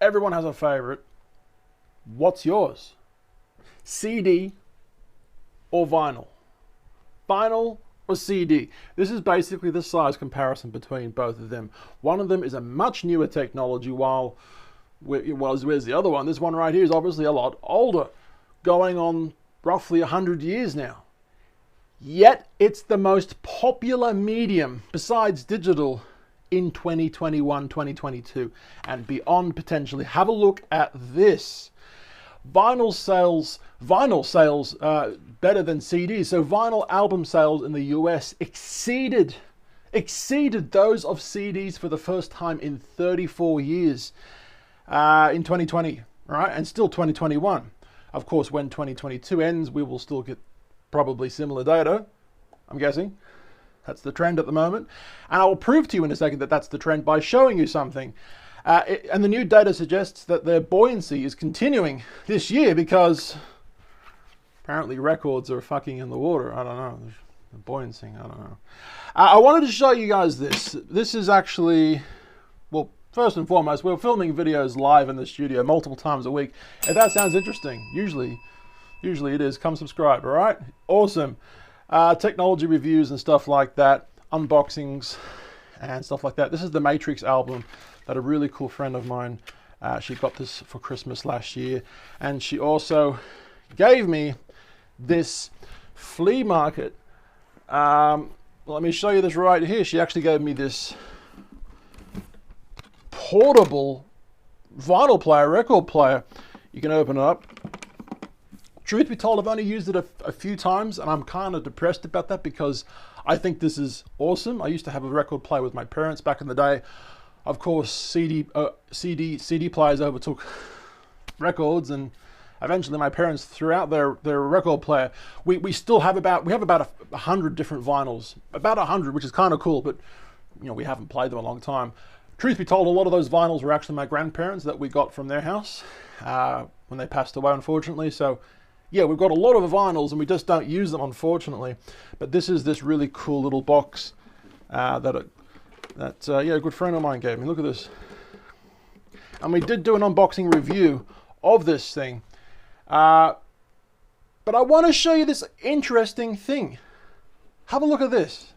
Everyone has a favorite. What's yours? CD or vinyl? Vinyl or CD? This is basically the size comparison between both of them. One of them is a much newer technology, while where's the other one? This one right here is obviously a lot older, going on roughly 100 years now. Yet it's the most popular medium besides digital in 2021, 2022 and beyond potentially. Have a look at this. Vinyl sales better than CDs. So vinyl album sales in the US exceeded those of CDs for the first time in 34 years in 2020, right? And still 2021. Of course, when 2022 ends, we will still get probably similar data, I'm guessing. That's the trend at the moment. And I will prove to you in a second that that's the trend by showing you something. And the new data suggests that their buoyancy is continuing this year because apparently records are fucking in the water. I don't know. The buoyancy, I don't know. I wanted to show you guys this. This is actually, well, first and foremost, we're filming videos live in the studio multiple times a week. If that sounds interesting, usually it is, come subscribe, all right? Awesome. Technology reviews and stuff like that, unboxings and stuff like that. This is the Matrix album that a really cool friend of mine, she got this for Christmas last year, and she also gave me this flea market. Let me show you this right here. She actually gave me this portable vinyl player, record player. You can open it up. Truth be told, I've only used it a few times, and I'm kind of depressed about that because I think this is awesome. I used to have a record player with my parents back in the day. Of course, CD players overtook records, and eventually my parents threw out their record player. We still have about 100 different vinyls, about 100, which is kind of cool, but you know, we haven't played them a long time. Truth be told, a lot of those vinyls were actually my grandparents that we got from their house when they passed away, unfortunately. So yeah, we've got a lot of vinyls and we just don't use them, unfortunately. But this is this really cool little box that a good friend of mine gave me. Look at this. And we did do an unboxing review of this thing. But I want to show you this interesting thing. Have a look at this.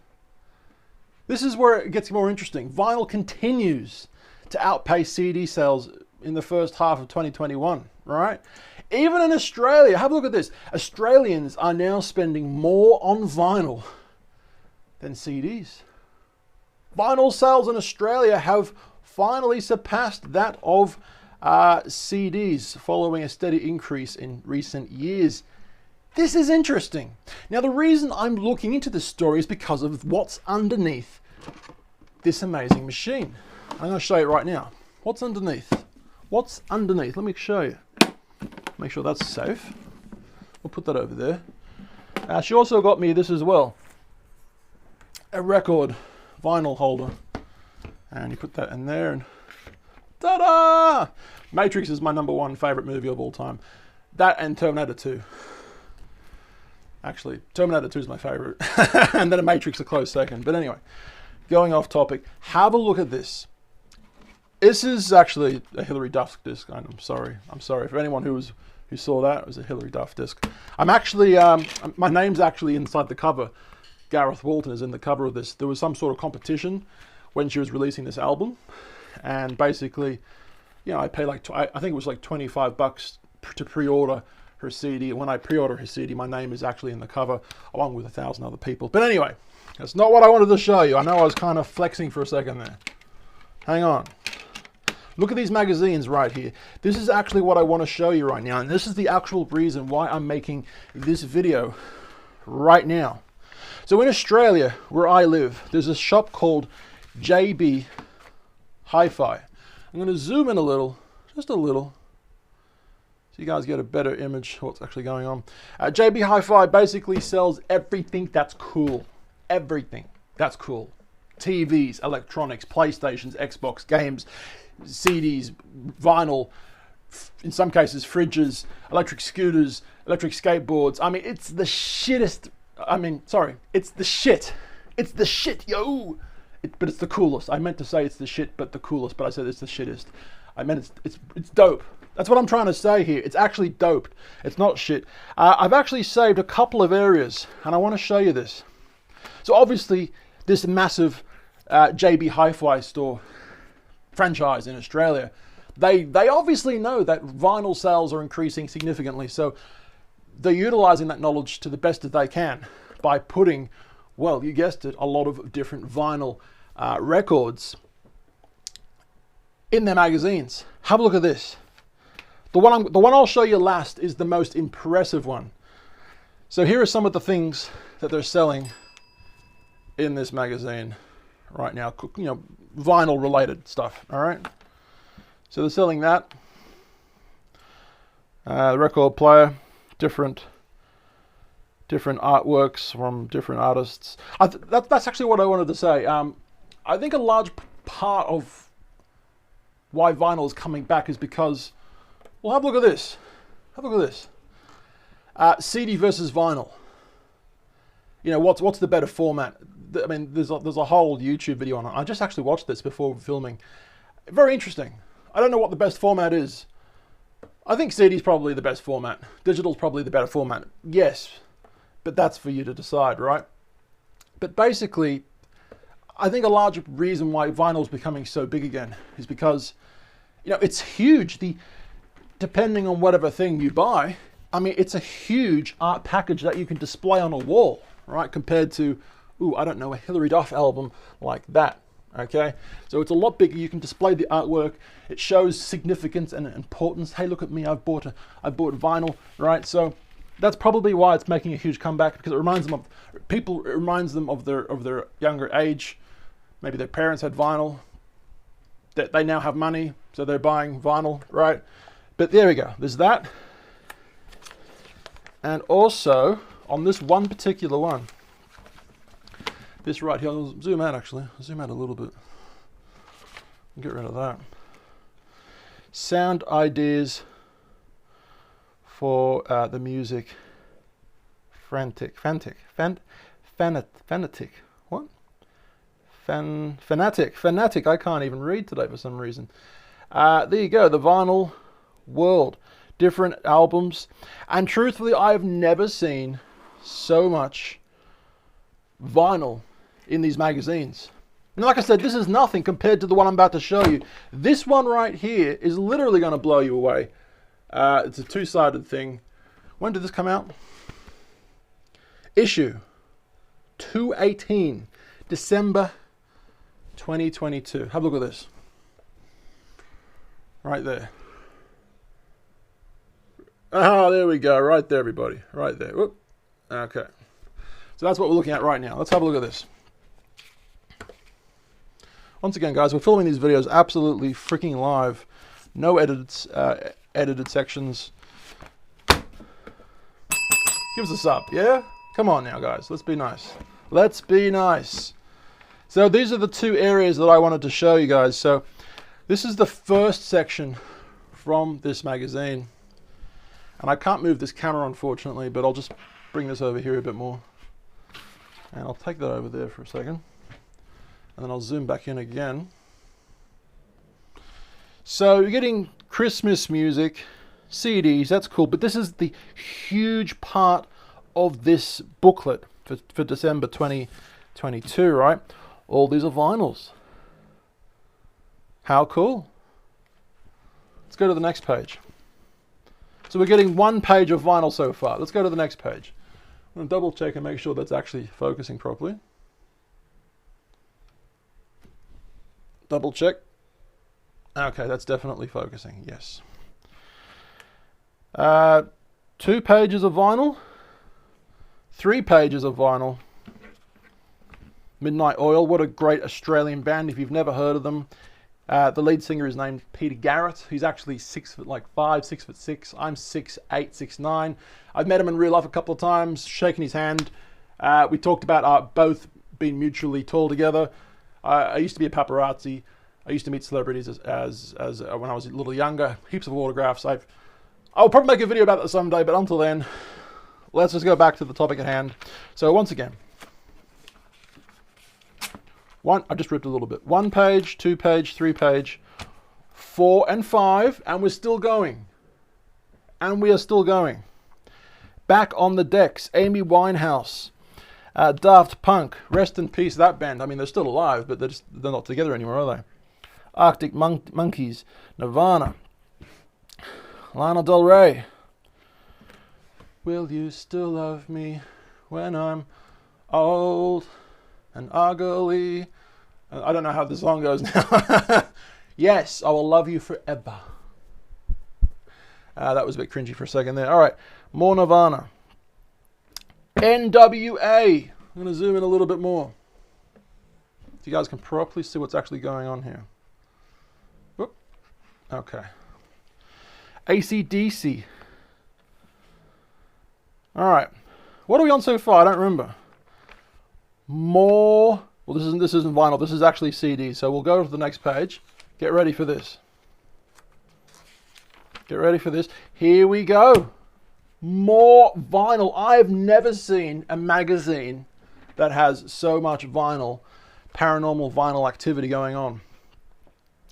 This is where it gets more interesting. Vinyl continues to outpace CD sales in the first half of 2021, right? Even in Australia, have a look at this. Australians are now spending more on vinyl than CDs. Vinyl sales in Australia have finally surpassed that of CDs following a steady increase in recent years. This is interesting. Now, the reason I'm looking into this story is because of what's underneath this amazing machine. I'm going to show you right now. What's underneath? What's underneath? Let me show you. Make sure that's safe. We'll put that over there. She also got me this as well. A record vinyl holder. And you put that in there and ta-da! Matrix is my #1 favorite movie of all time. That and Terminator 2. Actually, Terminator 2 is my favorite. And then a Matrix a close second. But anyway, going off topic, have a look at this. This is actually a Hilary Duff disc. I'm sorry for anyone who saw that. It was a Hilary Duff disc. I'm actually, my name's actually inside the cover. Gareth Walton is in the cover of this. There was some sort of competition when she was releasing this album, and basically, you know, I paid like I think it was like $25 to pre-order her CD. When I pre-order her CD, my name is actually in the cover along with 1,000 other people. But anyway, that's not what I wanted to show you. I know I was kind of flexing for a second there. Hang on. Look at these magazines right here. This is actually what I want to show you right now, and this is the actual reason why I'm making this video right now. So in Australia, where I live, there's a shop called JB Hi-Fi. I'm going to zoom in a little, just a little, so you guys get a better image of what's actually going on. JB Hi-Fi basically sells everything that's cool. Everything that's cool. TVs, electronics, PlayStations, Xbox, games, CDs, vinyl, in some cases fridges, electric scooters, electric skateboards. I mean, it's the shittest. It's the shit. It's the shit, yo. But it's the coolest. I meant to say it's the shit, but the coolest. But I said it's the shittest. I meant it's dope. That's what I'm trying to say here. It's actually dope. It's not shit. I've actually saved a couple of areas, and I want to show you this. So obviously, this massive JB Hi-Fi store franchise in Australia, they obviously know that vinyl sales are increasing significantly. So they're utilizing that knowledge to the best that they can by putting, well, you guessed it, a lot of different vinyl records in their magazines. Have a look at this. The one I'll show you last is the most impressive one. So here are some of the things that they're selling in this magazine right now. You know, vinyl related stuff. All right. So they're selling that. The record player, different artworks from different artists. That's actually what I wanted to say. I think a large part of why vinyl is coming back is because, well, have a look at this. Have a look at this. CD versus vinyl. You know, what's the better format? I mean, there's a whole YouTube video on it. I just actually watched this before filming. Very interesting. I don't know what the best format is. I think CD's probably the best format. Digital's probably the better format. Yes, but that's for you to decide, right? But basically, I think a large reason why vinyl's becoming so big again is because, you know, it's huge. Depending on whatever thing you buy, I mean, it's a huge art package that you can display on a wall, right? Compared to, ooh, I don't know, a Hilary Duff album like that, okay? So it's a lot bigger. You can display the artwork. It shows significance and importance. Hey, look at me, I bought vinyl, right? So that's probably why it's making a huge comeback, because it reminds them of people. It reminds them of their younger age. Maybe their parents had vinyl. That they now have money, so they're buying vinyl, right? But there we go. There's that. And also on this one particular one, this right here. I'll zoom out actually. I'll zoom out a little bit. Get rid of that. Sound ideas for the music. Fanatic. What? Fanatic. I can't even read today for some reason. There you go. The vinyl world. Different albums. And truthfully, I've never seen so much vinyl in these magazines. And like I said, this is nothing compared to the one I'm about to show you. This one right here is literally going to blow you away. It's a two-sided thing. When did this come out? Issue 218, December 2022. Have a look at this. Right there. Ah, there we go. Right there, everybody. Right there. Whoop. Okay. So that's what we're looking at right now. Let's have a look at this. Once again, guys, we're filming these videos absolutely freaking live. No edited sections. Give us a sub, yeah? Come on now, guys. Let's be nice. Let's be nice. So these are the two areas that I wanted to show you guys. So this is the first section from this magazine. And I can't move this camera, unfortunately, but I'll just bring this over here a bit more. And I'll take that over there for a second. And then I'll zoom back in again. So you're getting Christmas music, CDs, that's cool. But this is the huge part of this booklet for December 2022, right? All these are vinyls. How cool. Let's go to the next page. So we're getting one page of vinyl so far. Let's go to the next page. I'm going to double check and make sure that's actually focusing properly. Double check. Okay, that's definitely focusing, yes. 2 pages of vinyl. 3 pages of vinyl. Midnight Oil, what a great Australian band if you've never heard of them. The lead singer is named Peter Gareth. He's actually 6'5", 6'6". I'm 6'8", 6'9". I've met him in real life a couple of times, shaken his hand. We talked about both being mutually tall together. I used to be a paparazzi. I used to meet celebrities as when I was a little younger. Heaps of autographs. I'll probably make a video about that someday, but until then, let's just go back to the topic at hand. So once again, I just ripped a little bit. 1 page, 2 page, 3 page, 4 and 5, and we're still going. And we are still going. Back on the decks, Amy Winehouse, Daft Punk, rest in peace that band. I mean, they're still alive, but they're not together anymore, are they? Arctic Monkeys, Nirvana, Lana Del Rey. Will you still love me when I'm old and ugly? I don't know how the song goes now. Yes, I will love you forever. That was a bit cringy for a second there. All right, more Nirvana. NWA. I'm going to zoom in a little bit more, so you guys can properly see what's actually going on here. Whoop. Okay. AC/DC. All right. What are we on so far? I don't remember. More. Well, this isn't vinyl. This is actually CD. So we'll go to the next page. Get ready for this. Get ready for this. Here we go. More vinyl. I've never seen a magazine that has so much vinyl, paranormal vinyl activity going on.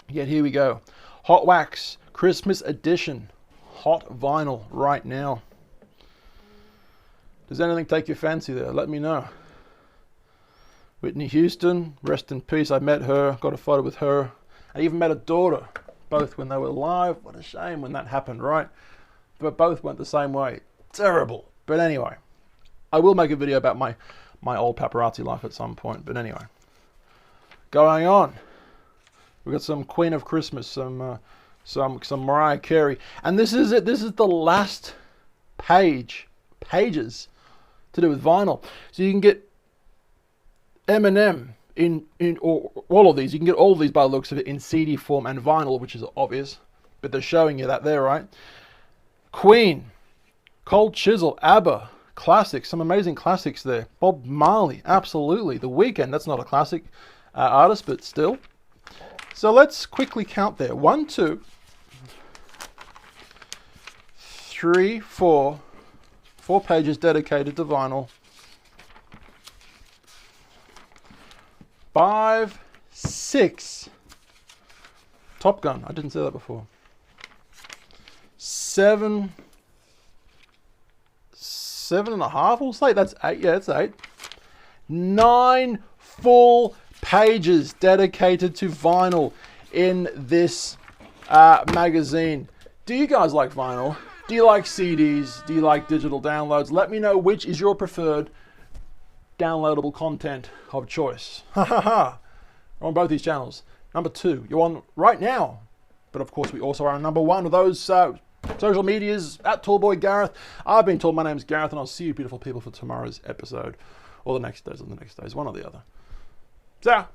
Yet here we go. Hot Wax, Christmas edition. Hot vinyl right now. Does anything take your fancy there? Let me know. Whitney Houston, rest in peace. I met her, got a photo with her. I even met her daughter, both when they were alive. What a shame when that happened, right? But both went the same way. Terrible. But anyway, I will make a video about my old paparazzi life at some point. But anyway, going on. We've got some Queen of Christmas, some Mariah Carey. And this is it. This is the last pages to do with vinyl. So you can get Eminem in all of these. You can get all of these by the looks of it in CD form and vinyl, which is obvious. But they're showing you that there, right? Queen, Cold Chisel, ABBA, classics, some amazing classics there. Bob Marley, absolutely. The Weeknd, that's not a classic artist, but still. So let's quickly count there. 1, 2, 3, 4. 4 pages dedicated to vinyl. 5, 6. Top Gun, I didn't say that before. 7, 7.5, we'll say. That's 8. Yeah, that's 8. 9 full pages dedicated to vinyl in this magazine. Do you guys like vinyl? Do you like CDs? Do you like digital downloads? Let me know which is your preferred downloadable content of choice. We're on both these channels. Number 2, you're on right now. But of course, we also are on number 1 of those social medias, at Tallboy Gareth. I've been told my name's Gareth, and I'll see you beautiful people for tomorrow's episode. Or the next days, one or the other. So,